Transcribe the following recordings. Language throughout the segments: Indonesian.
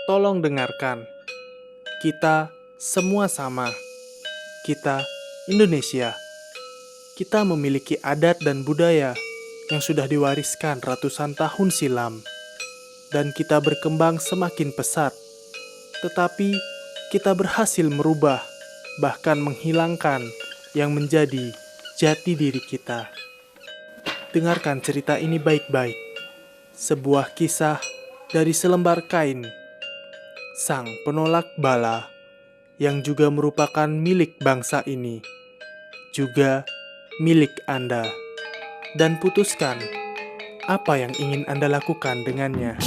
Tolong dengarkan, kita semua sama. Kita Indonesia. Kita memiliki adat dan budaya yang sudah diwariskan ratusan tahun silam. Dan kita berkembang semakin pesat. Tetapi kita berhasil merubah, bahkan menghilangkan yang menjadi jati diri kita. Dengarkan cerita ini baik-baik. Sebuah kisah dari selembar kain. Sang penolak bala yang juga merupakan milik bangsa ini, juga milik Anda. Dan putuskan apa yang ingin Anda lakukan dengannya.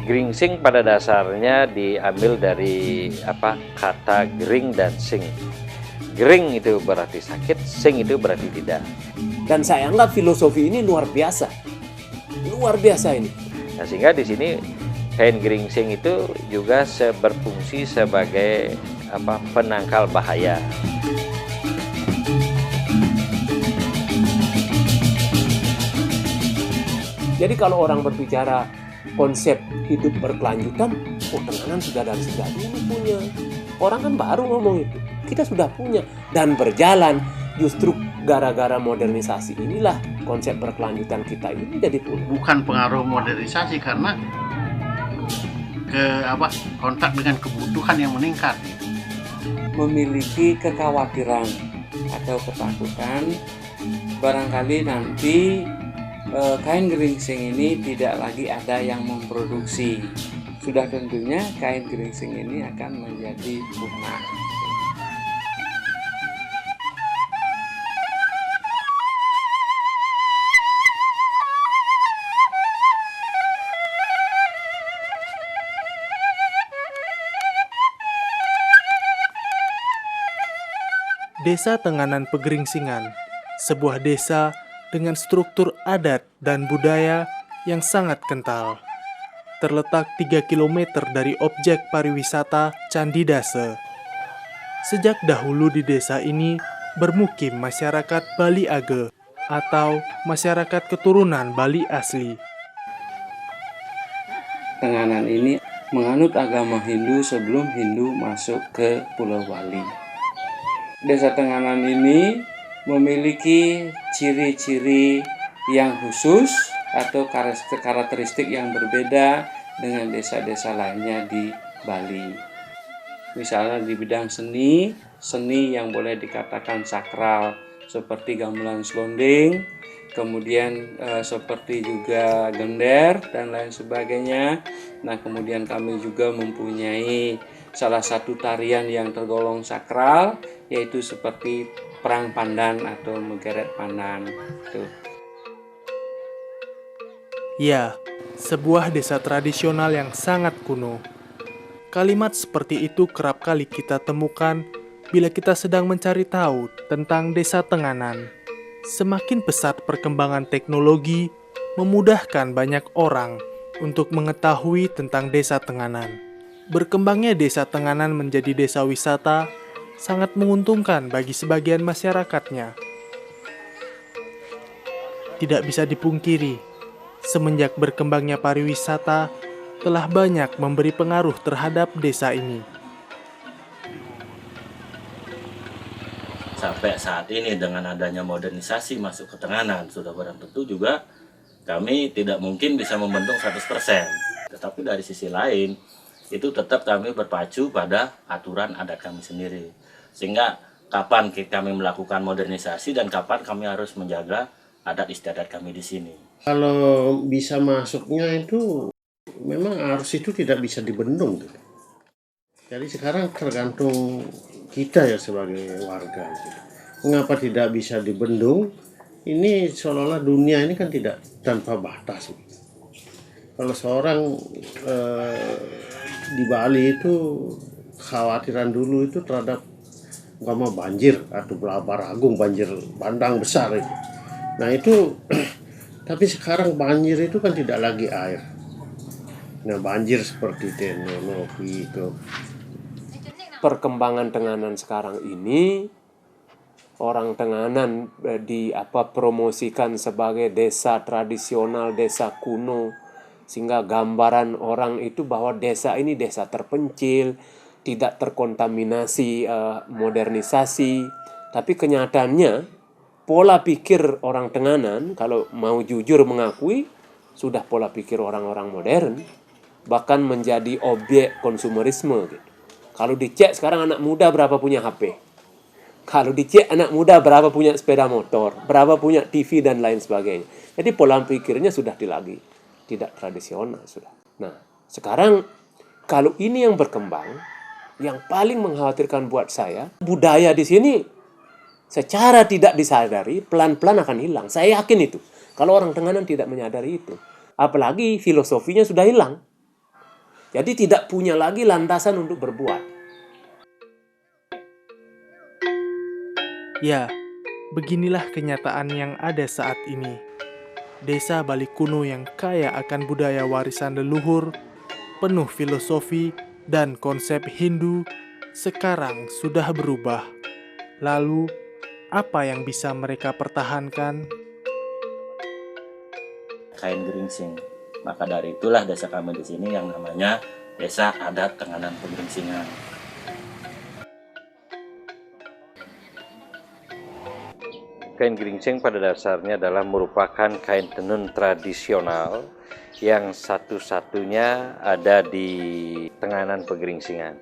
Geringsing pada dasarnya diambil dari kata gering dan sing. Gering itu berarti sakit, sing itu berarti tidak. Dan saya anggap filosofi ini luar biasa ini. Nah, sehingga di sini kain geringsing itu juga berfungsi sebagai penangkal bahaya. Jadi kalau orang berbicara konsep hidup berkelanjutan, Tenganan sudah dari sejak dulu punya. Orang kan baru ngomong itu. Kita sudah punya dan berjalan. Justru gara-gara modernisasi inilah konsep berkelanjutan kita ini jadi punah. Bukan pengaruh modernisasi karena kontak dengan kebutuhan yang meningkat. Memiliki kekhawatiran atau ketakutan barangkali nanti kain geringsing ini tidak lagi ada yang memproduksi. Sudah tentunya kain geringsing ini akan menjadi punah. Desa Tenganan Pegeringsingan, sebuah desa dengan struktur adat dan budaya yang sangat kental. Terletak 3 km dari objek pariwisata Candi Dase. Sejak dahulu di desa ini bermukim masyarakat Bali Age atau masyarakat keturunan Bali asli. Tenganan ini menganut agama Hindu sebelum Hindu masuk ke Pulau Bali. Desa Tenganan ini memiliki ciri-ciri yang khusus atau karakteristik yang berbeda dengan desa-desa lainnya di Bali. Misalnya di bidang seni yang boleh dikatakan sakral seperti gamelan slonding, kemudian seperti juga gender dan lain sebagainya. Nah, kemudian kami juga mempunyai salah satu tarian yang tergolong sakral, yaitu seperti perang pandan atau menggeret pandan. Tuh. Ya, sebuah desa tradisional yang sangat kuno. Kalimat seperti itu kerap kali kita temukan bila kita sedang mencari tahu tentang desa Tenganan. Semakin pesat perkembangan teknologi, memudahkan banyak orang untuk mengetahui tentang desa Tenganan. Berkembangnya desa Tenganan menjadi desa wisata sangat menguntungkan bagi sebagian masyarakatnya. Tidak bisa dipungkiri, semenjak berkembangnya pariwisata telah banyak memberi pengaruh terhadap desa ini. Sampai saat ini dengan adanya modernisasi masuk ke Tenganan, sudah barang tentu juga kami tidak mungkin bisa membendung 100%. Tetapi dari sisi lain, itu tetap kami berpacu pada aturan adat kami sendiri. Sehingga kapan kami melakukan modernisasi dan kapan kami harus menjaga adat istiadat kami di sini. Kalau bisa masuknya itu memang arus itu tidak bisa dibendung. Jadi sekarang tergantung kita ya sebagai warga. Gitu. Mengapa tidak bisa dibendung? Ini seolah-olah dunia ini kan tidak tanpa batas. Kalau seorang di Bali itu khawatiran dulu itu terhadap umpama banjir atau Balabar-Agung, banjir bandang besar itu. Nah itu tapi sekarang banjir itu kan tidak lagi air. Nah banjir seperti teknologi itu. Perkembangan Tenganan sekarang ini, orang Tenganan promosikan sebagai desa tradisional, desa kuno, sehingga gambaran orang itu bahwa desa ini desa terpencil, tidak terkontaminasi modernisasi. Tapi kenyataannya pola pikir orang Tenganan, kalau mau jujur mengakui, sudah pola pikir orang-orang modern, bahkan menjadi objek konsumerisme gitu. Kalau dicek sekarang anak muda berapa punya HP, kalau dicek anak muda berapa punya sepeda motor, berapa punya TV dan lain sebagainya. Jadi pola pikirnya sudah tidak tradisional sudah. Nah sekarang kalau ini yang berkembang, yang paling mengkhawatirkan buat saya, budaya di sini secara tidak disadari pelan-pelan akan hilang. Saya yakin itu. Kalau orang Tenganan tidak menyadari itu, apalagi filosofinya sudah hilang. Jadi tidak punya lagi landasan untuk berbuat. Ya, beginilah kenyataan yang ada saat ini. Desa Bali kuno yang kaya akan budaya warisan leluhur, penuh filosofi dan konsep Hindu, sekarang sudah berubah. Lalu, apa yang bisa mereka pertahankan? Kain geringsing. Maka dari itulah desa kami di sini yang namanya Desa Adat Tenganan Pegeringsingan. Kain geringsing pada dasarnya adalah merupakan kain tenun tradisional yang satu-satunya ada di Tenganan Pegeringsingan.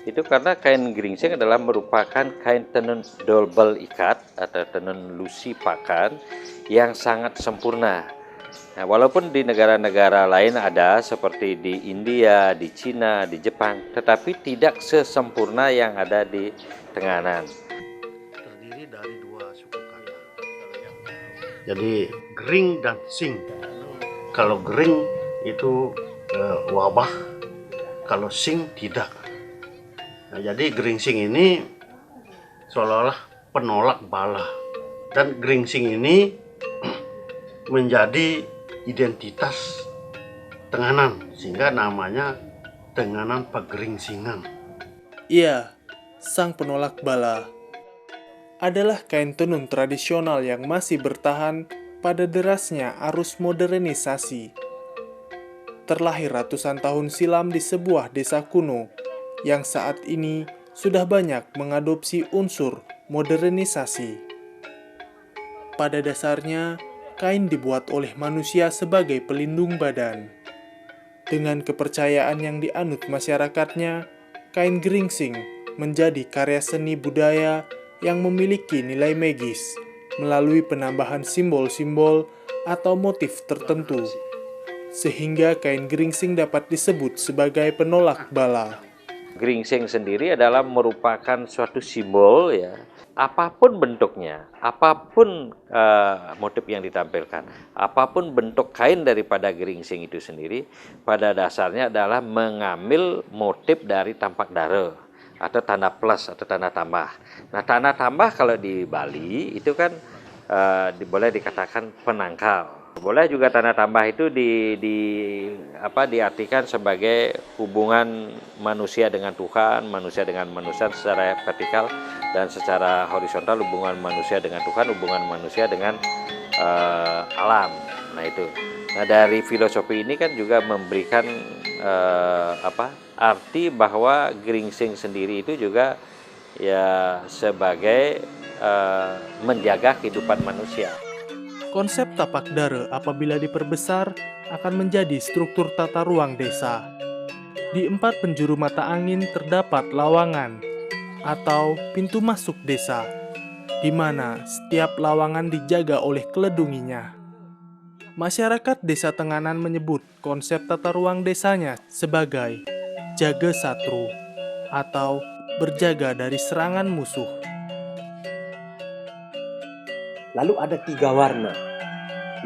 Itu karena kain geringsing adalah merupakan kain tenun double ikat atau tenun lusi pakan yang sangat sempurna. Nah, walaupun di negara-negara lain ada seperti di India, di Cina, di Jepang, tetapi tidak sesempurna yang ada di Tenganan. Terdiri dari dua suku kata. Jadi gering dan sing. Kalau gering itu wabah, kalau sing tidak. Nah, jadi geringsing ini seolah-olah penolak bala, dan geringsing ini menjadi identitas Tenganan sehingga namanya Tenganan Pegeringsingan. Iya, sang penolak bala adalah kain tenun tradisional yang masih bertahan pada derasnya arus modernisasi. Terlahir ratusan tahun silam di sebuah desa kuno yang saat ini sudah banyak mengadopsi unsur modernisasi. Pada dasarnya, kain dibuat oleh manusia sebagai pelindung badan. Dengan kepercayaan yang dianut masyarakatnya, kain geringsing menjadi karya seni budaya yang memiliki nilai magis melalui penambahan simbol-simbol atau motif tertentu, sehingga kain geringsing dapat disebut sebagai penolak bala. Geringsing sendiri adalah merupakan suatu simbol ya. Apapun bentuknya, apapun motif yang ditampilkan, apapun bentuk kain daripada geringsing itu sendiri, pada dasarnya adalah mengambil motif dari tampak dara atau tanda plus atau tanda tambah. Nah, tanda tambah kalau di Bali itu kan boleh dikatakan penangkal. Boleh juga tanda tambah itu diartikan sebagai hubungan manusia dengan Tuhan, manusia dengan manusia secara vertikal, dan secara horizontal hubungan manusia dengan Tuhan, hubungan manusia dengan alam. Nah itu. Nah dari filosofi ini kan juga memberikan arti bahwa geringsing sendiri itu juga ya sebagai menjaga kehidupan manusia. Konsep tapak dara apabila diperbesar akan menjadi struktur tata ruang desa. Di 4 penjuru mata angin terdapat lawangan atau pintu masuk desa, di mana setiap lawangan dijaga oleh keledunginya. Masyarakat Desa Tenganan menyebut konsep tata ruang desanya sebagai jaga satru atau berjaga dari serangan musuh. Lalu ada 3 warna.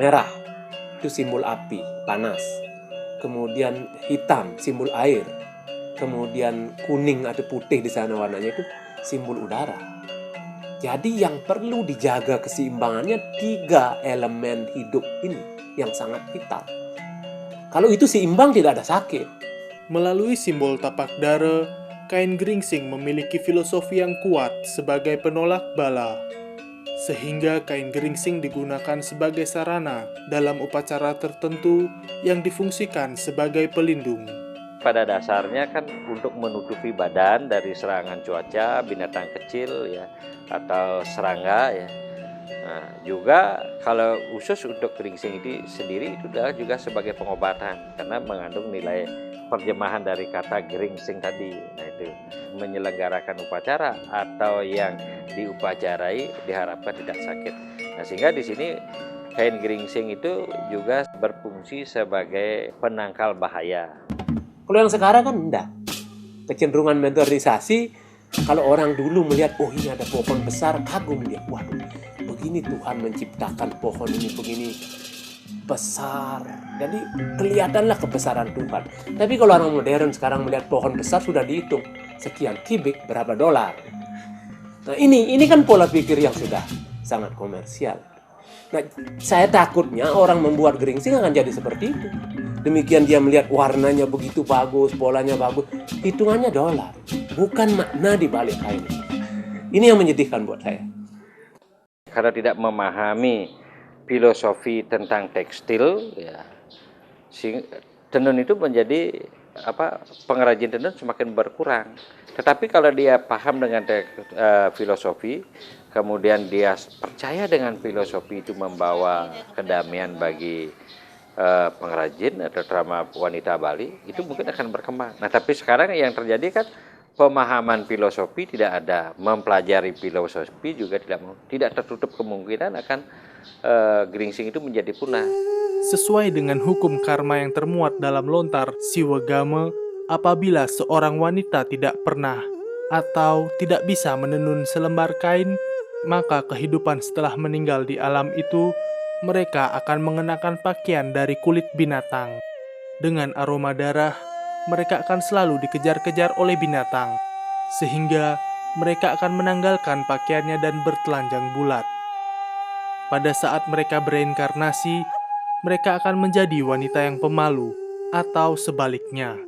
Merah, itu simbol api, panas. Kemudian hitam, simbol air. Kemudian kuning atau putih di sana warnanya itu simbol udara. Jadi yang perlu dijaga keseimbangannya 3 elemen hidup ini yang sangat vital. Kalau itu seimbang tidak ada sakit. Melalui simbol tapak dara, kain geringsing memiliki filosofi yang kuat sebagai penolak bala. Sehingga kain geringsing digunakan sebagai sarana dalam upacara tertentu yang difungsikan sebagai pelindung. Pada dasarnya kan untuk menutupi badan dari serangan cuaca, binatang kecil ya, atau serangga ya. Nah, juga kalau khusus untuk geringsing ini sendiri itu adalah juga sebagai pengobatan karena mengandung nilai terjemahan dari kata geringsing tadi. Nah itu menyelenggarakan upacara atau yang diupacarai diharapkan tidak sakit. Nah sehingga di sini kain geringsing itu juga berfungsi sebagai penangkal bahaya. Kalau yang sekarang kan enggak. Kecenderungan modernisasi, kalau orang dulu melihat, oh ini ada pohon besar, kagum dia. Waduh, begini Tuhan menciptakan pohon ini begini besar. Jadi kelihatanlah kebesaran Tuhan. Tapi kalau orang modern sekarang melihat pohon besar sudah dihitung. Sekian kubik, berapa dolar. Nah ini kan pola pikir yang sudah sangat komersial. Nah saya takutnya orang membuat geringsing akan jadi seperti itu. Demikian dia melihat warnanya begitu bagus, polanya bagus, hitungannya dolar, bukan makna di balik kain. Ini yang menyedihkan buat saya. Karena tidak memahami filosofi tentang tekstil, ya, tenun itu menjadi pengrajin tenun semakin berkurang. Tetapi kalau dia paham dengan filosofi, kemudian dia percaya dengan filosofi itu membawa kedamaian bagi pengrajin atau terutama wanita Bali, itu mungkin akan berkembang. Nah, tapi sekarang yang terjadi kan pemahaman filosofi tidak ada, mempelajari filosofi juga tidak tertutup kemungkinan akan geringsing itu menjadi punah. Sesuai dengan hukum karma yang termuat dalam lontar Siwagama, apabila seorang wanita tidak pernah atau tidak bisa menenun selembar kain, maka kehidupan setelah meninggal di alam itu mereka akan mengenakan pakaian dari kulit binatang. Dengan aroma darah, mereka akan selalu dikejar-kejar oleh binatang, sehingga mereka akan menanggalkan pakaiannya dan bertelanjang bulat. Pada saat mereka bereinkarnasi, mereka akan menjadi wanita yang pemalu, atau sebaliknya.